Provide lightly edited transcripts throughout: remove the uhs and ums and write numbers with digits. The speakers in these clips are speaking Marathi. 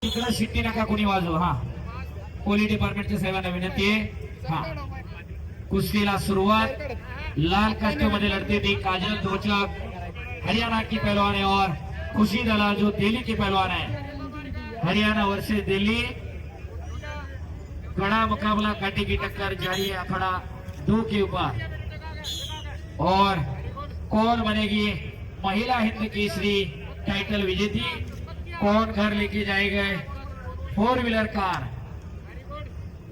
तिकडे शिट्टी नका कोणी वाजव. हा, पोलीस डिपार्टमेंटच्या सेवांना विनंती आहे. हा, कुस्तीला सुरुवात. लाल कास्ट्यूम मध्ये लड़ती थी काजल दोचक, हरियाणा की पहलवान है, और खुशी दलाल जो दिल्ली की पहलवान है, हरियाणा वर्सेस दिल्ली. कड़ा मुकाबला, काटी की टक्कर जारी है. अखाड़ा 2 के ऊपर. और कौन बनेगी महिला हिंद केसरी टाइटल विजेती, कौन घर लेके जाएगा 4 व्हीलर कार,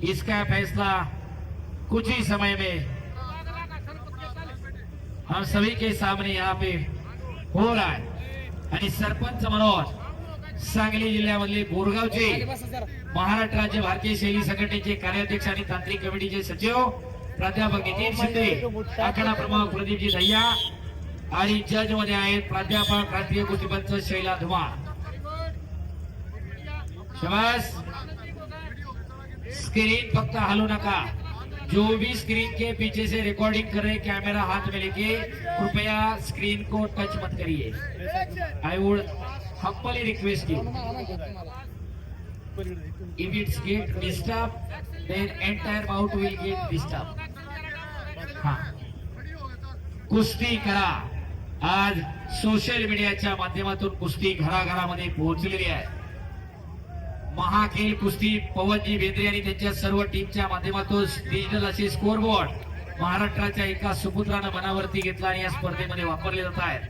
इसका फैसला कुछ ही समय में हम सभी के सामने यहाँ पे हो रहा है. आणि सरपंच मनोज सांगली जिल्ह्यामधले बोरगावचे, महाराष्ट्र राज्य भारतीय शैली संघटनेचे कार्याध्यक्ष आणि तांत्रिक कमिटीचे सचिव प्राध्यापक नितीन शिंदे, आखाडा प्रमुख प्रदीपजी दह्या, आणि जज मध्ये आहेत प्राध्यापक राष्ट्रीय कुस्तीपंच शैला धुमाळ. शाबाश. स्क्रीन फक्त हलू नका. जो भी स्क्रीन के पीछे से रिकॉर्डिंग कर रहे कैमरा हाथ में लेके कृपया स्क्रीन को टच मत करिए. I would humbly request you, if it's get disturbed then entire bout will get disturbed. हाँ, कुस्ती करा. आज सोशल मीडियाच्या माध्यमातून कुस्ती घराघरामध्ये पोहोचलेली आहे. महाखेल कुस्ती पवनजी बेंद्रे आणि त्यांच्या सर्व टीमच्या माध्यमातून डिजिटल असे स्कोरबोर्ड महाराष्ट्राच्या एका सुपुत्रानं मनावरती घेतला आणि या स्पर्धेमध्ये वापरले जात आहेत.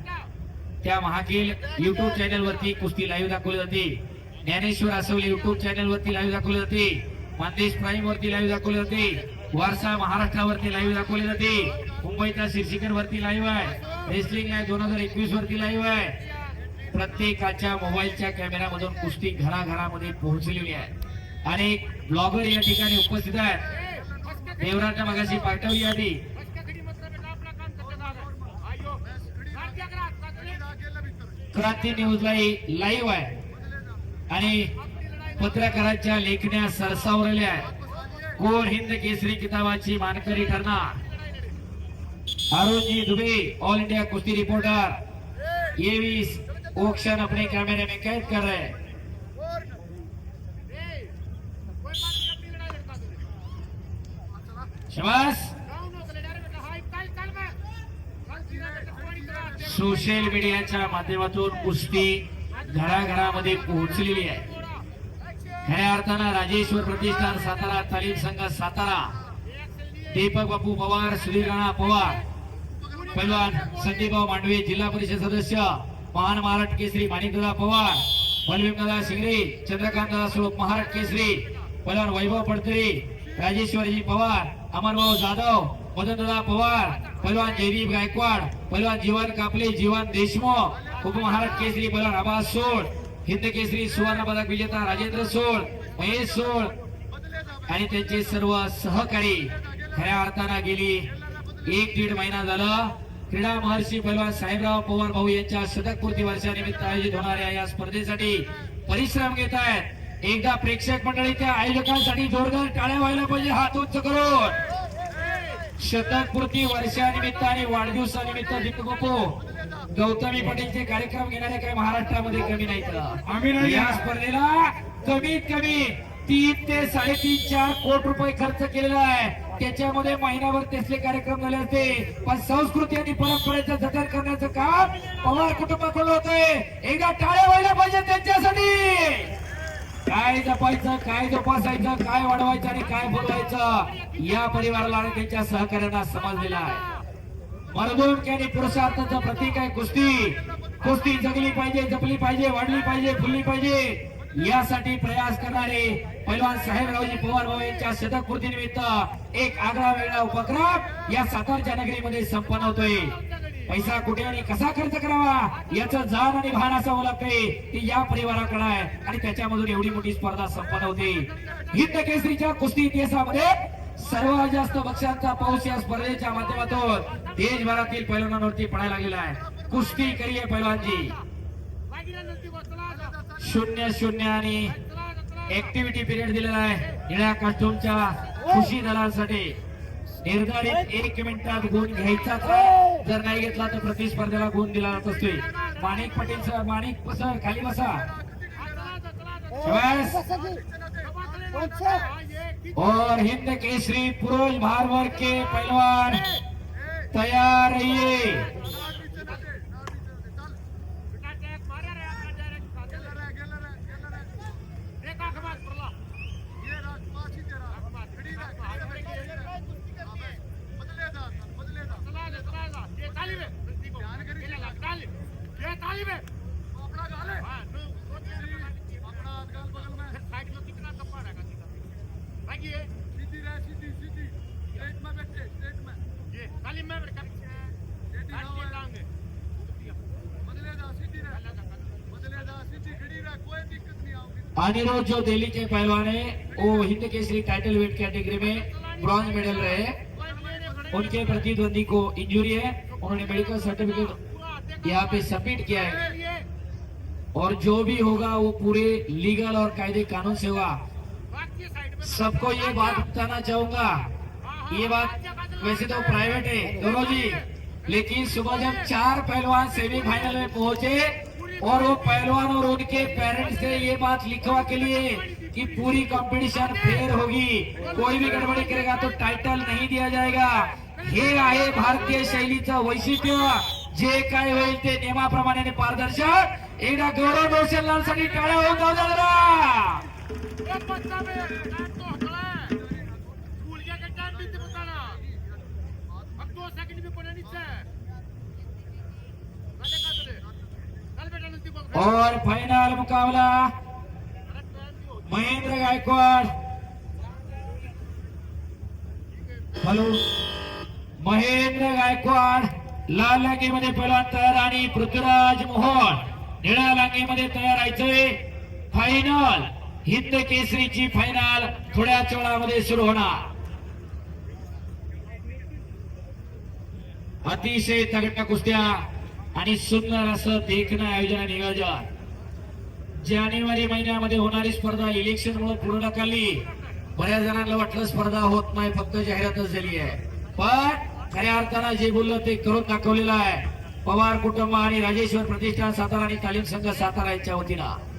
त्या महाखेल युट्यूब चॅनल वरती कुस्ती लाईव्ह दाखवली जाते. ज्ञानेश्वर आसवले युट्यूब चॅनल वरती लाईव्ह दाखवली जाते. मानदेश प्राईम वरती लाईव्ह दाखवली जाते. वारसा महाराष्ट्रावरती लाईव्ह दाखवली जाते. मुंबईच्या शिरशिकर वरती लाईव्ह आहे. रेसलिंग लाईव्ह 2021 वरती लाईव्ह आहे. प्रत्येकाच्या मोबाईलच्या कॅमेरामधून कुस्ती घराघरामध्ये पोहोचलेली आहे. अनेक ब्लॉगर या ठिकाणी उपस्थित आहेत. देवराजच्या मगाशी पाठवली आधी. क्रांती न्यूजला लाईव्ह आहे आणि पत्रकारांच्या लेखण्या सरसावलेल्या आहेत. कोण हिंद केसरी किताबाची मानकरी ठरणार? अरुणजी दुबे, ऑल इंडिया कुश्ती रिपोर्टर, ये भी ऑक्शन अपने कैमरे में कैद कर रहे हैं. शाबाश. सोशल मीडियाच्या माध्यमातून कुस्ती घराघरामध्ये पोहोचलेली आहे. खऱ्या अर्थानं राजेश्वर प्रतिष्ठान सातारा, तालीम संघ सातारा, दीपक बापू पवार, सुधीर राणा पवार, पैलवान संदीपराव मांडवे, जिल्हा परिषद सदस्य, महान महाराष्ट्र केसरी माणिकदादा पवार, बलभीमदादा शिंगरे, चंद्रकांतदादा स्वरूप महाराष्ट्र केसरी, पैलवान वैभव पडतरे, राजेश्वरजी पवार, अमरभाऊ जाधव, मदनदादा पवार, पैलवान जयदीप गायकवाड, पैलवान जीवन कापले, जीवन देशमुख, उपमहाराष्ट्र केसरी पैलवान आबास सोळ, हिंद केसरी सुवर्ण पदक विजेता राजेंद्र सोळ, महेश सोळ आणि त्यांचे सर्व सहकारी. खऱ्या अर्थानं गेली 1-1.5 महिना झाला क्रीडा महर्षी पैलवान साहेबराव पवार भाऊ यांच्या शतकपूर्ती वर्षानिमित्त आयोजित होणाऱ्या या स्पर्धेसाठी परिश्रम घेत आहेत. एकदा प्रेक्षक मंडळी त्या आयोजकांसाठी जोरदार टाळ्या व्हायला पाहिजे, हात उंच करून. शतकपूर्ती वर्षानिमित्त आणि वाढदिवसानिमित्त दीपक बापू गौतमी पटेलचे कार्यक्रम घेणारे काय महाराष्ट्रामध्ये कमी नाहीत. या स्पर्धेला कमीत कमी 3 ते 3.5-4 कोटी रुपये खर्च केलेला आहे. त्याच्यामध्ये महिनाभर त्याचे कार्यक्रम झाले असते, पण संस्कृती आणि परंपरेचं जतन करण्याचं काम पवार कुटुंबाकडून होतंय. एकदा टाळ्या व्हायला पाहिजे त्यांच्यासाठी. काय जपायचं, काय जोपासायचं, काय वाढवायचं आणि काय बोलवायचं या परिवाराला आणि त्यांच्या सहकार्यांना समजलेला आहे. मर्दूक आणि पुरुषार्थाचं प्रतीक आहे कुस्ती. कुस्ती जगली पाहिजे, जपली पाहिजे, वाढली पाहिजे, फुलली पाहिजे यासाठी प्रयास करणारे पैलवान साहेबरावजी पवार भाऊ यांच्या शतकपूर्ती निमित्त एक आगळा वेगळा उपक्रम या सातारच्या नगरीमध्ये संपन्न होतोय. पैसा कुठे आणि कसा खर्च करावा याचं जाण आणि भान असावं लागतंय की या परिवाराकडे आहे आणि त्याच्यामधून एवढी मोठी स्पर्धा संपन्न होते. हिंद केसरीच्या कुस्ती इतिहासामध्ये सर्वात जास्त बक्षांचा पाऊस या स्पर्धेच्या माध्यमातून देशभरातील पैलवानांवरती पडायला लागलेला आहे. कुस्ती करिये पैलवानजी. 0-0 आणि ऍक्टिव्हिटी पिरियड दिलेला आहे निळ्या कास्ट्यूमच्या खुशी दलासाठी. निर्धारित 1 मिनिटात गुण घ्यायचा, जर नाही घेतला तर प्रतिस्पर्धेला गुण दिला जात असतोय. माणिक पटेल सर, माणिक सर खाली बसा. शाबाश। और हिंद केसरी पुरुष भार वर्ग के पहलवान तैयार रहिए। अनिरुद्ध जो दिल्ली के पहलवान है वो Hind Kesari title weight category में ब्रॉन्ज मेडल रहे। उनके प्रतिद्वंदी को इंजरी है, उन्होंने मेडिकल सर्टिफिकेट यहाँ पे सबमिट किया है और जो भी होगा वो पूरे लीगल और कायदे कानून से होगा। सबको ये बात बताना चाहूंगा, ये बात वैसे तो प्राइवेट है दोनों जी, लेकिन सुबह जब 4 पहलवान सेमीफाइनल में पहुंचे और वो पहलवान और उनके पेरेंट्स से ये बात लिखवा के लिए कि पूरी कंपटीशन फेयर होगी, कोई भी गडबडी करेगा तो टाइटल नहीं दिया जाएगा। हे आहे भारतीय शैलीचं वैशिष्ट्य, जे काय होईल ते नियमाप्रमाणे आणि पारदर्शक। एकदा गौरव रोशनलालसाठी टाळ्या होऊन जाऊ द्या जरा। और फाइनल मुकाबला महेंद्र गायकवाड, हॅलो महेंद्र गायकवाड लाल लांगीमध्ये पहिला तयार आणि पृथ्वीराज मोहन निळ्या लांगीमध्ये तयार राहायचंय। फायनल हिंद केसरीची फायनल थोड्याच वेळामध्ये सुरू होणार। अतिशय तगड्या कुस्त्या आणि सुंदर असं देखणं आयोजन आणि नियोजन। जानेवारी महिन्यामध्ये होणारी स्पर्धा इलेक्शन मुळे पुढे ढकलली, बऱ्याच जणांना वाटलं स्पर्धा होत नाही, फक्त जाहिरातच झाली आहे, पण खऱ्या अर्थानं जे बोललं ते करून दाखवलेलं आहे। पवार कुटुंब आणि राजेश्वर प्रतिष्ठान सातारा आणि तालीम संघ सातारा यांच्या वतीनं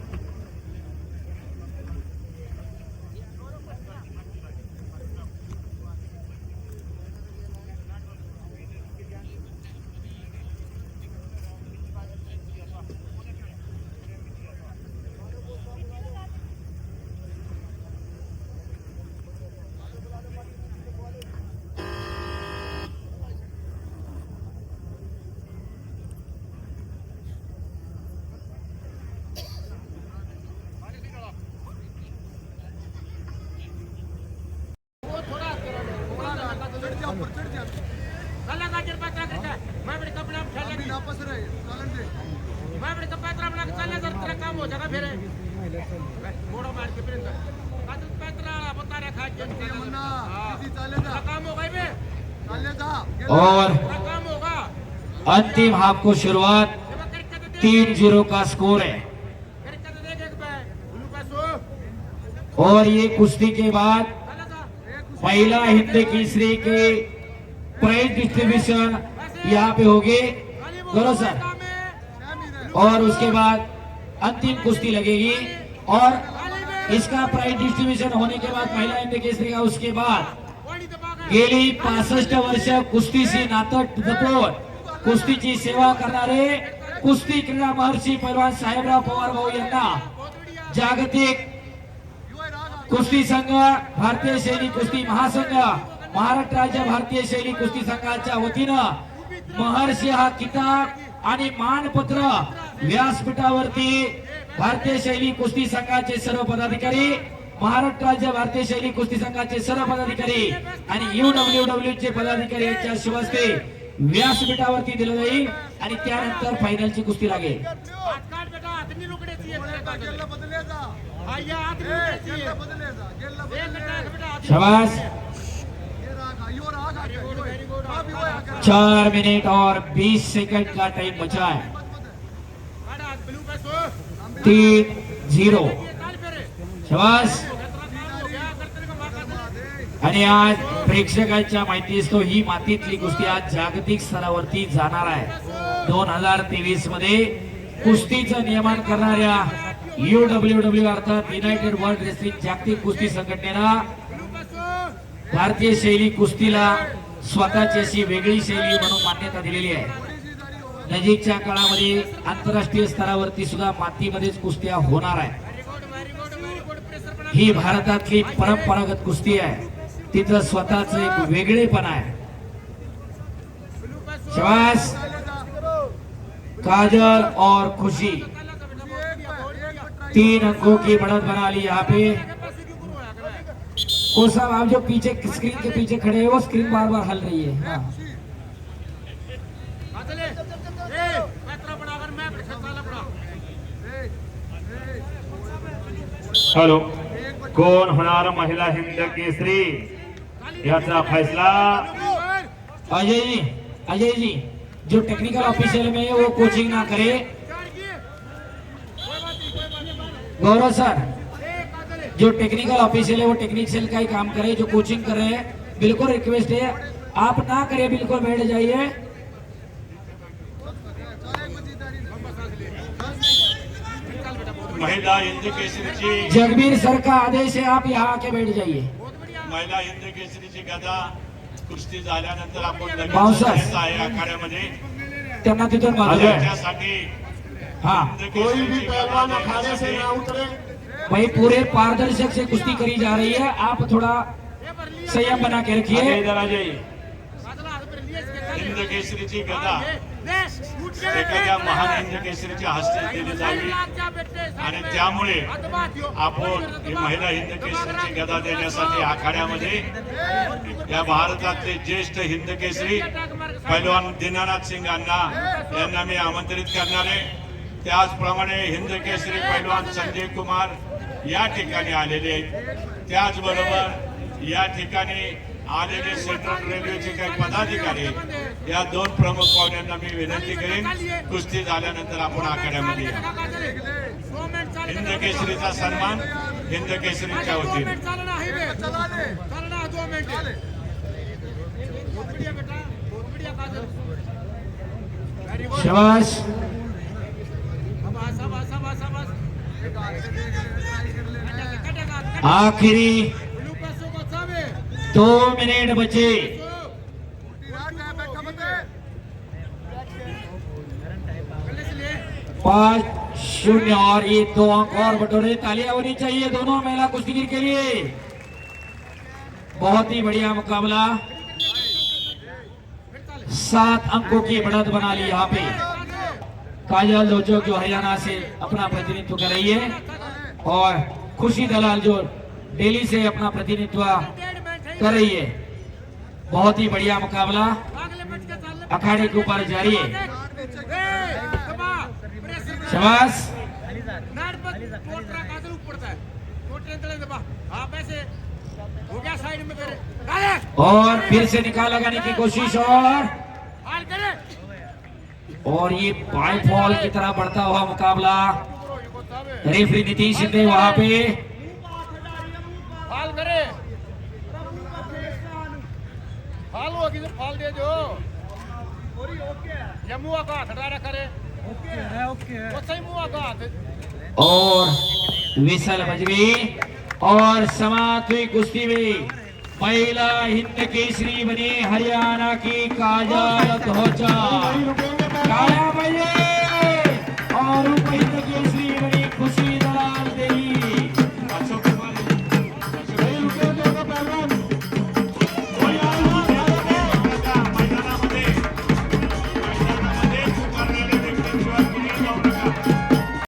और अंतिम हाफ को शुरुआत 3-0 का स्कोर है। और ये कुश्ती के बाद पहला हिंद केसरी के प्राइज डिस्ट्रीब्यूशन यहाँ पे होगी करो सर, और उसके बाद अंतिम कुश्ती लगेगी और इसका प्राइज डिस्ट्रीब्यूशन होने के बाद पहला हिंद केसरी का, उसके बाद गेली 65 वर्ष कुस्तीशी नातं जपून कुस्तीची सेवा करणारे कुस्ती क्रीडा महर्षी पैलवान साहेबराव पवार भाऊ यांना जागतिक कुस्ती संघ, भारतीय शैली कुस्ती महासंघ, महाराष्ट्र राज्य भारतीय शैली कुस्ती संघाच्या वतीनं महर्षी हा किताब आणि मानपत्र व्यासपीठावरती भारतीय शैली कुस्ती संघाचे सर्व पदाधिकारी, महाराष्ट्र राज्य भारतीय शैली कुस्ती संघाचे सर्व पदाधिकारी आणि UWW चे पदाधिकारी यांच्या शुभ हस्ते व्यासपीठावरती दिलं जाईल आणि त्यानंतर फायनलची कुस्ती लागेल। शाबाश। 4 मिनट और 20 सेकंड का टाइम बचा है। 3-0 शाबाश। आणि आज प्रेक्षकांच्या माहितीस तो ही मातीतली कुस्ती आज जागतिक स्तरावरती जाणार आहे। 2023 मध्ये कुस्तीचं नियमन करणाऱ्या UWW अर्थात युनायटेड वर्ल्ड रेसलिंग जागतिक कुस्ती संघटनेनं भारतीय शैली कुस्तीला स्वतःची अशी वेगळी शैली म्हणून मान्यता दिलेली आहे. नजीकच्या काळामध्ये आंतरराष्ट्रीय स्तरावरती सुद्धा मातीमध्येच कुस्त्या होणार आहे. ही भारतातली परंपरागत कुस्ती आहे. तिचं स्वतःच एक वेगळेपण आहे. शाबाश. काजल और खुशी 3 अंकों की बढ़त बना ली यहाँ पे. वो साहब आप जो पीछे स्क्रीन के पीछे खड़े हैं वो स्क्रीन बार बार हल रही है. हाँ. हॅलो, कोण होणार महिला हिंद केसरी याचा फैसला. अजय जी जो टेक्निकल ऑफिशियल में है वो कोचिंग ना करे. गौरव सर जो टेक्निकल ऑफिशियल है वो टेक्निशियल का ही काम करे. जो कोचिंग कर रहे हैं बिल्कुल रिक्वेस्ट है आप ना करें, बिल्कुल बैठ जाइए. महिला हिंद केसरीची जगबीर सर का आदेश है आप यहाँ आके बैठ जाइए. महिला हिंद केसरीची गदा कुस्ती झाल्यानंतर आपण पावसाळ्यात लगेच आहे आखाड्यामध्ये. त्यांना तिथून मागे त्यासाठी हाँ कोई भी पहलवान अखाड़े से ना उतरे. भाई पूरे पारदर्शक से कुश्ती करी जा रही है. आप थोड़ा संयम बना के रखिए. हिंद केसरीची गदा एखाद्या महान हिंद केसरीच्या हस्ते दिली जावी आणि त्यामुळे आपण ही महिला हिंद केसरीची गदा देण्यासाठी आखाड्यामध्ये या भारतातले ज्येष्ठ हिंद केसरी पैलवान दीनानाथ सिंग अण्णा यांना मी आमंत्रित करणार आहे. त्याचप्रमाणे हिंद केसरी पैलवान संजय कुमार या ठिकाणी आलेले आहेत. त्याचबरोबर या ठिकाणी आलेले सेंट्रल रेल्वेचे काही पदाधिकारी या 2 प्रमुख पाहुण्यांना मी विनंती करेन कुस्ती झाल्यानंतर आपण आखाड्यामध्ये या. हिंद केसरीचा सन्मान हिंद केसरीच्या वतीने. शाबाश. आखिरी 2 मिनट बचे. 5-0 और ये 2 अंक और बटोरे. तालियां होनी चाहिए दोनों महिला कुश्तीगीर के लिए. बहुत ही बढ़िया मुकाबला. 7 अंकों की बढ़त बना ली यहाँ पे. काजल लोचो जो हरियाणा से अपना प्रतिनिधित्व कर रही है और खुशी दलाल जो दिल्ली से अपना प्रतिनिधित्व कर रही है. बहुत ही बढ़िया मुकाबला अखाड़े के ऊपर जारी है. शाबाश. और फिर से निकाल लगाने की कोशिश और ये बाई फॉल की तरह बढ़ता हुआ मुकाबला. रेफरी नीतीश शिंदे वहां पे फाल दे दो. या मुआ का हाथ डारा करे. वो सही मुआ का हाथ. और विसल बज गई और समाप्त हुई कुश्ती में महिला हिंद केसरी बनी हरियाणा की काजल ध्वजा. और हिंद केसरी बनी